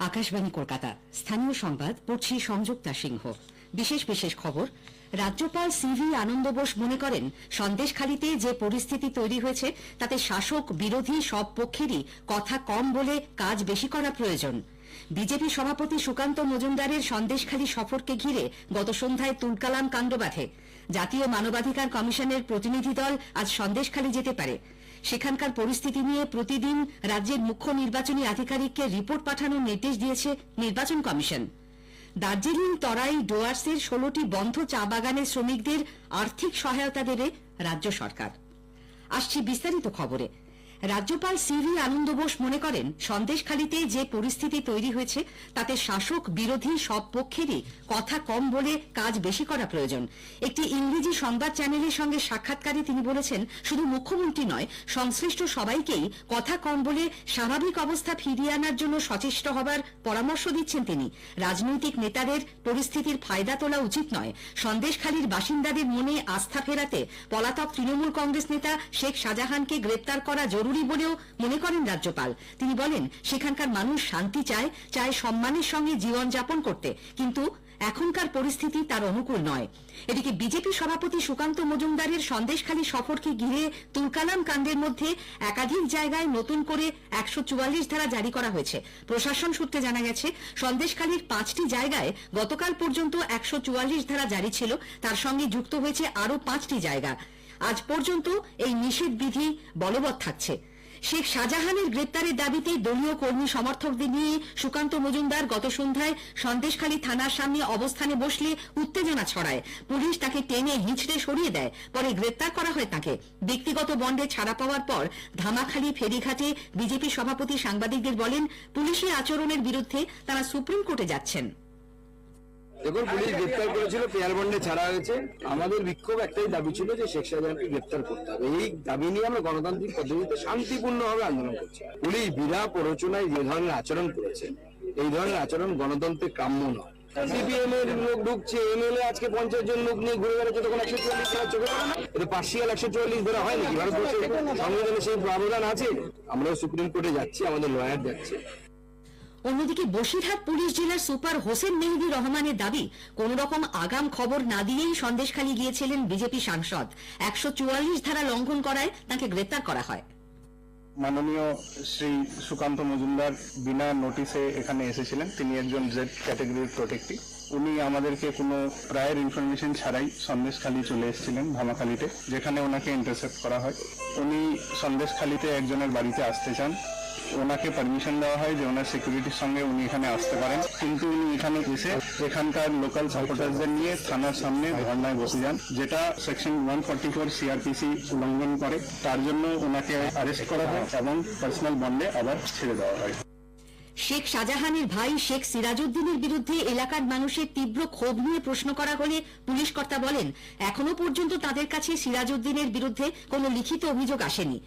আকাশবাণী কলকাতা স্থানীয় সংবাদ পড়ছি সংযুক্তা সিংহ। বিশেষ বিশেষ খবর। রাজ্যপাল সিভি আনন্দ বোস মনে করেন সন্দেশখালিতে যে পরিস্থিতি তৈরি হয়েছে তাতে শাসক বিরোধী সব পক্ষেরই কথা কম বলে কাজ বেশি করা প্রয়োজন। বিজেপি সভাপতি সুকান্ত মজুমদারের সন্দেশখালি সফরকে ঘিরে গত সন্ধ্যায় তুলকালাম কাণ্ড বাধে। জাতীয় মানবাধিকার কমিশনের প্রতিনিধি দল আজ সন্দেশখালি যেতে পারে। সেখানকার পরিস্থিতি নিয়ে প্রতিদিন রাজ্যের মুখ্য নির্বাচনী আধিকারিককে রিপোর্ট পাঠানোর নির্দেশ দিয়েছে নির্বাচন কমিশন। দার্জিলিং তরাই ডুয়ার্সের 16টি বন্ধ চা বাগানের শ্রমিকদের আর্থিক সহায়তা দেবে রাজ্য সরকার। আসছি বিস্তারিত খবরে। রাজ্যপাল সিভি আনন্দ বোস মনে করেন সন্দেশখালিতে যে পরিস্থিতি তৈরি হয়েছে তাতে শাসক বিরোধী সব পক্ষেরই কথা কম বলে কাজ বেশি করা প্রয়োজন। একটি ইংরেজি সংবাদ চ্যানেলের সঙ্গে সাক্ষাৎকারে তিনি বলেছেন, শুধু মুখ্যমন্ত্রী নয়, সংশ্লিষ্ট সবাইকেই কথা কম বলে স্বাভাবিক অবস্থা ফিরিয়ে আনার জন্য সচেষ্ট হবার পরামর্শ দিচ্ছেন তিনি। রাজনৈতিক নেতাদের পরিস্থিতির ফায়দা তোলা উচিত নয়। সন্দেশখালির বাসিন্দাদের মনে আস্থা ফেরাতে পলাতক তৃণমূল কংগ্রেস নেতা শেখ শাহজাহানকে গ্রেপ্তার করা জরুরি বলেও মনে করেন রাজ্যপাল। তিনি বলেন, সেখানকার মানুষ শান্তি চায় সম্মানের সঙ্গে জীবনযাপন করতে, কিন্তু এখনকার পরিস্থিতি তার অনুকূল নয়। এদিকে বিজেপি সভাপতি সুকান্ত মজুমদারের সন্দেশখালি সফরকে ঘিরে তুলকালাম কাণ্ডের মধ্যে একাধিক জায়গায় নতুন করে 144 ধারা জারি করা হয়েছে। প্রশাসন সূত্রে জানা গেছে, সন্দেশখালির 5টি জায়গায় গতকাল পর্যন্ত 144 ধারা জারি ছিল, তার সঙ্গে যুক্ত হয়েছে আরও 5টি জায়গা। আজ পর্যন্ত এই নিষেধ বিধি বলবৎ থাকছে। শেখ শাহজাহানের গ্রেপ্তারের দাবিতে দলীয় কর্মী সমর্থকদের নিয়ে সুকান্ত মজুমদার গত সন্ধ্যায় সন্দেশখালি থানার সামনে অবস্থানে বসলে উত্তেজনা ছড়ায়। পুলিশ তাকে টেনে হিঁচড়ে সরিয়ে দেয়, পরে গ্রেপ্তার করা হয় তাকে। ব্যক্তিগত বন্ডে ছাড়া পাওয়ার পর ধামাখালি ফেরিঘাটে বিজেপি সভাপতি সাংবাদিকদের বলেন, পুলিশি আচরণের বিরুদ্ধে তারা সুপ্রিম কোর্টে যাচ্ছেন। দেখুন, পুলিশ গ্রেপ্তার করেছিল, পেয়ার বন্ডে ছাড়া হয়েছে। আমাদের বিক্ষোভ একটাই দাবি ছিল যে শেখ শাহজাহানকে গ্রেপ্তার করতে হবে। এই দাবি নিয়ে আমরা গণতান্ত্রিক পদ্ধতিতে শান্তিপূর্ণভাবে আন্দোলন করছি। পুলিশ বিনা প্ররোচনায় যে ধরনের আচরণ করেছে, এই ধরনের আচরণ গণতন্ত্রে কাম্য নয়। সিপিএম এর লোক ঢুকছে, এমএলএ আজকে 50 জন লোক নিয়ে ঘুরে বেড়াচ্ছে, তখন 144 ধারা চোখে পড়ে না? এটা পার্সিয়াল 144 ধারা হয় নাকি? ভারতবর্ষে সংবিধানে সেই প্রাবধান আছে। আমরাও সুপ্রিম কোর্টে যাচ্ছি, আমাদের লয়ার যাচ্ছে। অন্যদিকে বসিরহাট পুলিশ জেলার সুপার হোসেন মেহেদী রহমানের দাবি, কোন রকম আগাম খবর না দিয়েই সন্দেশখালি গিয়েছিলেন বিজেপি সাংসদ। 144 ধারা লঙ্ঘন করায় তাকে গ্রেপ্তার করা হয়। মাননীয় শ্রী সুকান্ত মজুমদার বিনা নোটিশে এখানে এসেছিলেন। তিনি একজন জেড ক্যাটাগরির প্রোটেক্টিভ। উনি আমাদেরকে কোনো প্রায়র ইনফরমেশন ছাড়াই সন্দেশখালি চলে এসেছিলেন ধামাখালিতে, যেখানে ওনাকে ইন্টারসেপ্ট করা হয়। উনি সন্দেশখালিতে একজনের বাড়িতে আসতে চান, ওনাকে পারমিশন দেওয়া হয় যে ওনার সিকিউরিটির সঙ্গে উনি এখানে আসতে পারেন, কিন্তু উনি এখানে এসে এখানকার লোকাল সাপোর্টারদের নিয়ে থানার সামনে ধর্নায় বসে যান, যেটা সেকশন 144 সিআরপিসি উল্লঙ্ঘন করে। তার জন্য ওনাকে অ্যারেস্ট করা হয় এবং পার্সোনাল বন্ডে আবার ছেড়ে দেওয়া হয়। শেখ শাহজাহানের ভাই শেখ সিরাজউদ্দিনের বিরুদ্ধে এলাকার মানুষের তীব্র ক্ষোভ নিয়ে প্রশ্ন করা হলে পুলিশ কর্তা বলেন, এখনো পর্যন্ত তাদের কাছে সিরাজউদ্দিনের বিরুদ্ধে কোনো লিখিত অভিযোগ আসেনি।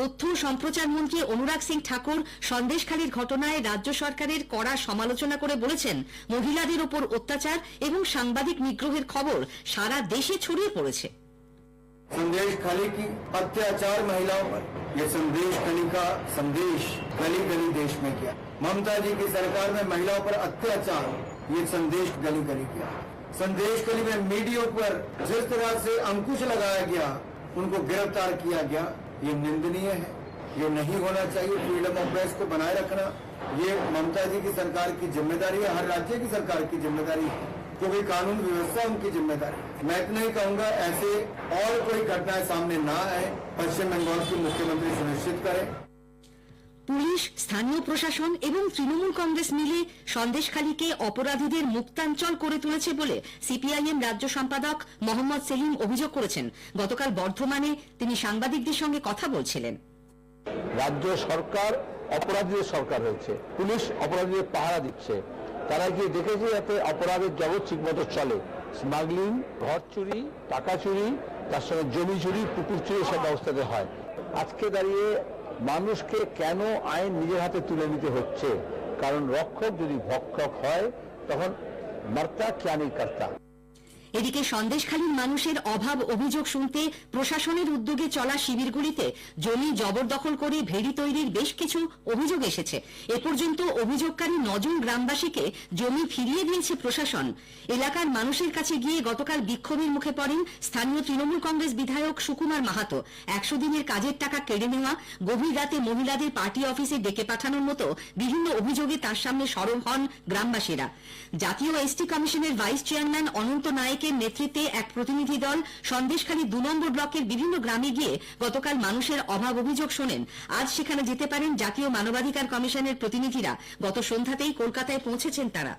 তথ্য সম্প্রচার মন্ত্রী অনুরাগ সিং ঠাকুর সন্দেশখালির ঘটনায় রাজ্য সরকারের কড়া সমালোচনা করে বলেছেন, মহিলাদের ওপর অত্যাচার এবং সাংবাদিক নিগ্রহের খবর সারা দেশে ছড়িয়ে পড়েছে। संदेशखाली की अत्याचार महिलाओं पर ये संदेश खाली का संदेश गली गली देश में किया। ममता जी की सरकार में महिलाओं पर अत्याचार ये संदेश गली गली किया। संदेश गली में मीडिया पर जिस तरह से अंकुश लगाया गया, उनको गिरफ्तार किया गया, ये निंदनीय है। ये नहीं होना चाहिए। फ्रीडम ऑफ प्रेस को बनाए रखना ये ममता जी की सरकार की जिम्मेदारी है, हर राज्य की सरकार की जिम्मेदारी है, क्योंकि कानून व्यवस्था उनकी जिम्मेदारी। मैं इतना ही कहूंगा, ऐसे और कोई घटनाएं सामने ना आए, पश्चिम बंगाल की मुख्यमंत्री सुनिश्चित करें। পুলিশ, স্থানীয় প্রশাসন এবং তৃণমূল কংগ্রেস মিলে সন্দেশখালিকে অপরাধীদের মুক্তাঞ্চল করে তুলেছে বলে সিপিআইএম রাজ্য সম্পাদক মোহাম্মদ সেলিম অভিযোগ করেছেন। গতকাল বর্ধমানে তিনি সাংবাদিকদের সঙ্গে কথা বলছিলেন। রাজ্য সরকার অপরাধীদের সরকার হয়েছে, পুলিশ অপরাধীদের পাহারা দিচ্ছে। তারা গিয়ে দেখেছে যাতে অপরাধের জগৎ ঠিকমতো চলে। স্মাগলিং, ঘর চুরি, টাকা চুরি, তার সঙ্গে জমি চুরি, পুকুর চুরি সব ব্যবস্থাতে হয়। আজকে দাঁড়িয়ে মানুষকে কেন আইন নিজের হাতে তুলে নিতে হচ্ছে? কারণ রক্ষক যদি ভক্ষক হয় তখন মর্তা ক্যা নেই কর্তা। এদিকে সন্দেশখালীর মানুষের অভাব অভিযোগ শুনতে প্রশাসনের উদ্যোগে চলা শিবিরগুলিতে জমি জবরদখল করে ভেড়ি তৈরির বেশ কিছু অভিযোগ এসেছে। এ পর্যন্ত অভিযোগকারী 9 জন গ্রামবাসীকে জমি ফিরিয়ে দিয়েছে প্রশাসন। এলাকার মানুষের কাছে গিয়ে গতকাল বিক্ষোভের মুখে পড়েন স্থানীয় তৃণমূল কংগ্রেস বিধায়ক সুকুমার মাহাতো। 100 দিনের কাজের টাকা কেড়ে নেওয়া, গভীর রাতে মহিলাদের পার্টি অফিসে ডেকে পাঠানোর মতো বিভিন্ন অভিযোগে তার সামনে সরব হন গ্রামবাসীরা। জাতীয় এসটি কমিশনের ভাইস চেয়ারম্যান অনন্ত নায়েকের নেতৃত্বে এক প্রতিনিধি দল সন্দেশখালী 2 নম্বর ব্লকের বিভিন্ন গ্রামে গিয়ে গতকাল মানুষের অভাব অভিযোগ শোনেন। আজ সেখানে যেতে পারেন জাতীয় মানবাধিকার কমিশনের প্রতিনিধিরা। গত সন্ধ্যাতেই কলকাতায় পৌঁছেছেন তারা।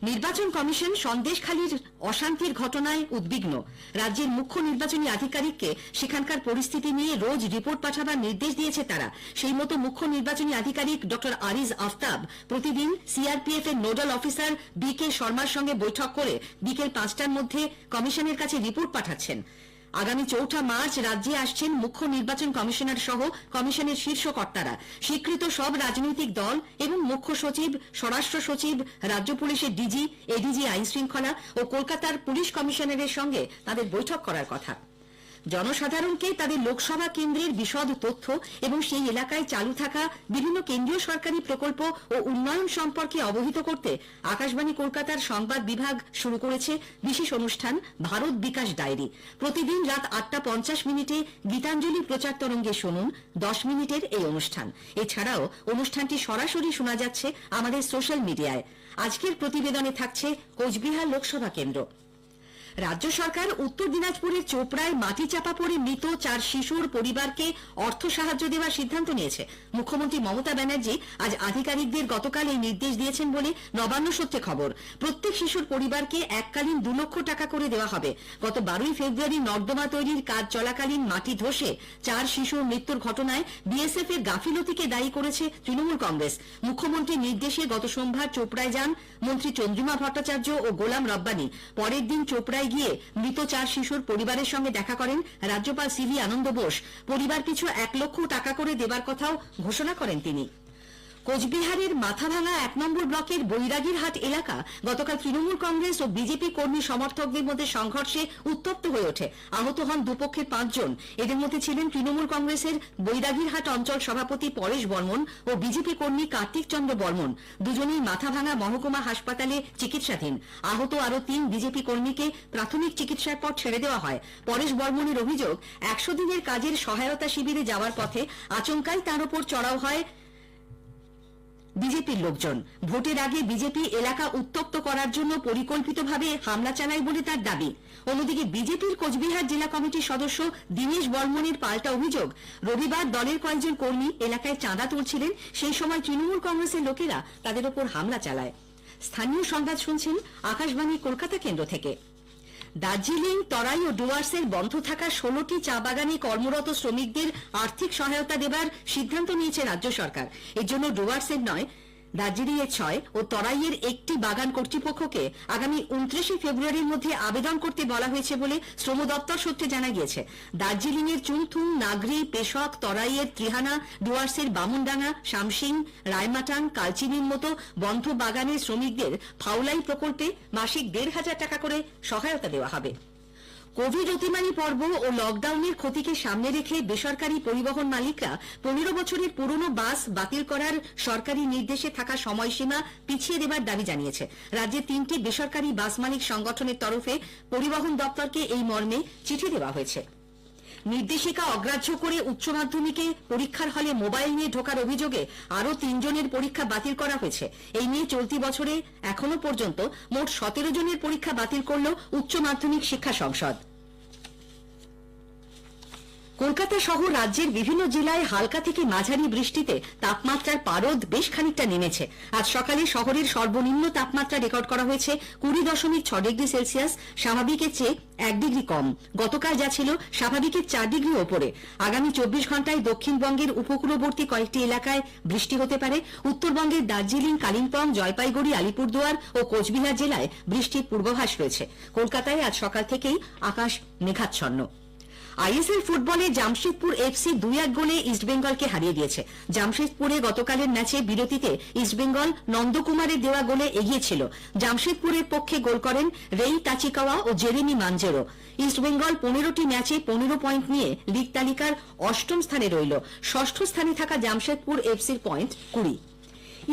নির্বাচন কমিশন সন্দেশখালীর অশান্তির ঘটনায় উদ্বিগ্ন। রাজ্যের মুখ্য নির্বাচনী আধিকারিককে সেখানকার পরিস্থিতি নিয়ে রোজ রিপোর্ট পাঠাবার নির্দেশ দিয়েছে তারা। সেই মতো মুখ্য নির্বাচনী আধিকারিক ডক্টর আরিজ আফতাব প্রতিদিন সিআরপিএফ এর নোডাল অফিসার বি.কে. শর্মার সঙ্গে বৈঠক করে বিকেল 5টার মধ্যে কমিশনের কাছে রিপোর্ট পাঠাচ্ছেন। আগামী 4 মার্চ রাজ্যে আসছেন মুখ্য নির্বাচন কমিশনার সহ কমিশনের শীর্ষ কর্তারা। স্বীকৃত সব রাজনৈতিক দল এবং মুখ্য সচিব, স্বরাষ্ট্র সচিব, রাজ্য পুলিশের ডিজি, এডিজি আইন শৃঙ্খলা ও কলকাতার পুলিশ কমিশনারের সঙ্গে তাদের বৈঠক করার কথা। জনসাধারণকে তাদের লোকসভা কেন্দ্রের বিশদ তথ্য এবং সেই এলাকায় চালু থাকা বিভিন্ন কেন্দ্রীয় সরকারি প্রকল্প ও উন্নয়ন সম্পর্কে অবহিত করতে আকাশবাণী কলকাতার সংবাদ বিভাগ শুরু করেছে বিশেষ অনুষ্ঠান ভারত বিকাশ ডায়েরি। প্রতিদিন রাত 8:50 গীতাঞ্জলি প্রচার তরঙ্গে শুনুন 10 মিনিটের এই অনুষ্ঠান। এছাড়াও অনুষ্ঠানটি সরাসরি শোনা যাচ্ছে আমাদের সোশ্যাল মিডিয়ায়। আজকের প্রতিবেদনে থাকছে কোচবিহার লোকসভা কেন্দ্র। রাজ্য সরকার উত্তর দিনাজপুরের চোপড়ায় মাটি চাপা পড়ে মৃত 4 শিশুর পরিবারকে অর্থ সাহায্য দেওয়ার সিদ্ধান্ত নিয়েছে। মুখ্যমন্ত্রী মমতা ব্যানার্জি আজ আধিকারিকদের গতকাল এই নির্দেশ দিয়েছেন বলে নবান্ন সূত্রে খবর। প্রত্যেক শিশুর পরিবারকে এককালীন 2 লক্ষ টাকা করে দেওয়া হবে। গত 12 ফেব্রুয়ারি নর্দমা তৈরির কাজ চলাকালীন মাটি ধসে 4 শিশুর মৃত্যুর ঘটনায় বিএসএফ এর গাফিলতিকে দায়ী করেছে তৃণমূল কংগ্রেস। মুখ্যমন্ত্রীর নির্দেশে গত সোমবার চোপড়ায় যান মন্ত্রী চন্দ্রিমা ভট্টাচার্য ও গোলাম রব্বানী। পরের দিন চোপড়ায় গিয়ে মৃত 4 শিশুর পরিবারের সঙ্গে দেখা করেন রাজ্যপাল সিভি আনন্দ বোস। পরিবার পিছু 1 লক্ষ টাকা করে দেবার কথাও ঘোষণা করেন তিনি। কোচবিহারের মাথাভাঙা 1 নম্বর ব্লকের বৈরাগীরহাট এলাকা গতকাল তৃণমূল কংগ্রেস ও বিজেপি কর্মী সমর্থকদের মধ্যে সংঘর্ষে উত্তপ্ত হয়ে ওঠে। আহত হন দুপক্ষের 5 জন। এদের মধ্যে ছিলেন তৃণমূল কংগ্রেসের বৈরাগীরহাট অঞ্চল সভাপতি পরেশ বর্মন ও বিজেপি কর্মী কার্তিক চন্দ্র বর্মন। দুজনেই মাথাভাঙা মহকুমা হাসপাতালে চিকিৎসাধীন। আহত আরো 3 বিজেপি কর্মীকে প্রাথমিক চিকিৎসার পর ছেড়ে দেওয়া হয়। পরেশ বর্মনের অভিযোগ 100 দিনের কাজের সহায়তা শিবিরে যাওয়ার পথে আচমকাই তার উপর চড়াও হয় বিজেপির লোকজন। ভোটের আগে বিজেপি এলাকা উত্তপ্ত করার জন্য পরিকল্পিতভাবে হামলা চালায় বলে তার দাবি। অন্যদিকে বিজেপির কোচবিহার জেলা কমিটির সদস্য দীনেশ বর্মনের পাল্টা অভিযোগ, রবিবার দলের কয়েকজন কর্মী এলাকায় চাঁদা তুলছিলেন, সেই সময় তৃণমূল কংগ্রেসের লোকেরা তাদের উপর হামলা চালায়। স্থানীয় সংবাদ শুনছেন আকাশবাণী কলকাতা কেন্দ্র থেকে। দার্জিলিং, তরাই ও ডুয়ার্সের বন্ধ থাকা 16টি চা বাগানে কর্মরত শ্রমিকদের আর্থিক সহায়তা দেবার সিদ্ধান্ত নিয়েছে রাজ্য সরকার। এর জন্য ডুয়ার্সের নয়, দার্জিলিং এর 6 ও তরাইয়ের 1টি বাগান কর্তৃপক্ষকে আগামী 29 ফেব্রুয়ারির মধ্যে আবেদন করতে বলা হয়েছে বলে শ্রম দপ্তর সূত্রে জানা গিয়েছে। দার্জিলিং এর চুনথুং, নাগরি, পেশক, তরাইয়ের ত্রিহানা, ডুয়ার্সের বামুনডাঙ্গা, শামসিং, রায়মাটাং, কালচিনির মতো বন্ধ বাগানের শ্রমিকদের ফাউলাই প্রকল্পে মাসিক 1,500 টাকা করে সহায়তা দেওয়া হবে। কোভিড অতিমারি পর্ব ও লকডাউনের ক্ষতিকে সামনে রেখে বেসরকারি পরিবহন মালিকরা 15 বছরের পুরনো বাস বাতিল করার সরকারি নির্দেশে থাকা সময়সীমা পিছিয়ে দেবার দাবি জানিয়েছে। রাজ্যের 3টি বেসরকারি বাস মালিক সংগঠনের তরফে পরিবহন দপ্তরকে এই মর্মে চিঠি দেওয়া হয়েছে। নির্দেশিকা অগ্রাহ্য করে উচ্চ মাধ্যমিকে পরীক্ষার হলে মোবাইল নিয়ে ঢোকার অভিযোগে আরও 3 জনের পরীক্ষা বাতিল করা হয়েছে। এই নিয়ে চলতি বছরে এখনো পর্যন্ত মোট 17 জনের পরীক্ষা বাতিল করল উচ্চ মাধ্যমিক শিক্ষা সংসদ। কলকাতা সহ রাজ্যের বিভিন্ন জেলায় হালকা থেকে মাঝারি বৃষ্টিতে তাপমাত্রার পারদ বেশ খানিকটা নেমেছে। আজ সকালে শহরের সর্বনিম্ন তাপমাত্রা রেকর্ড করা হয়েছে 20.6 ডিগ্রি সেলসিয়াস, স্বাভাবিকের চেয়ে 1 ডিগ্রি কম। গতকাল যা ছিল স্বাভাবিকের 4 ডিগ্রি ওপরে। আগামী 24 ঘন্টায় দক্ষিণবঙ্গের উপকূলবর্তী কয়েকটি এলাকায় বৃষ্টি হতে পারে। উত্তরবঙ্গের দার্জিলিং, কালিম্পং, জলপাইগুড়ি, আলিপুরদুয়ার ও কোচবিহার জেলায় বৃষ্টির পূর্বাভাস রয়েছে। কলকাতায় আজ সকাল থেকেই আকাশ মেঘাচ্ছন্ন। আইএসএল ফুটবলে জামশেদপুর এফসি 2-1 গোলে ইস্টবেঙ্গলকে হারিয়ে দিয়েছে। জামশেদপুরে গতকালের ম্যাচে বিরতিতে ইস্টবেঙ্গল নন্দকুমারের দেওয়া গোলে এগিয়ে ছিল। জামশেদপুরের পক্ষে গোল করেন রেই তাচিকাওয়া ও জেরেমি মানজেরো। ইস্টবেঙ্গল 15টি ম্যাচে 15 পয়েন্ট নিয়ে লীগ তালিকার 8ম স্থানে রইল। 6ষ্ঠ স্থানে থাকা জামশেদপুর এফসির পয়েন্ট 20।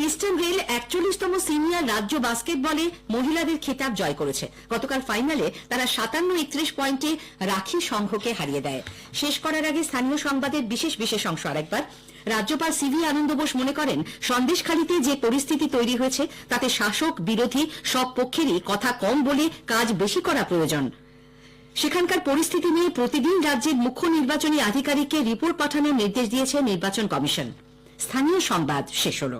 ইস্টার্ন রেল 41তম সিনিয়র রাজ্য বাস্কেটবলে মহিলাদের খেতাব জয় করেছে। গতকাল ফাইনালে তারা 57-31 পয়েন্টে রাখি সংঘকে হারিয়ে দেয়। শেষ করার আগে স্থানীয় সংবাদের বিশেষ অংশ আরেকবার। রাজ্যপাল সিভি আনন্দ বোস মনে করেন সন্দেশখালীতে যে পরিস্থিতি তৈরি হয়েছে তাতে শাসক বিরোধী সব পক্ষেরই কথা কম বলে কাজ বেশি করা প্রয়োজন। সেখানকার পরিস্থিতি নিয়ে প্রতিদিন রাজ্যের মুখ্য নির্বাচনী আধিকারিককে রিপোর্ট পাঠানোর নির্দেশ দিয়েছে নির্বাচন কমিশন। স্থানীয় সংবাদ শেষ হলো।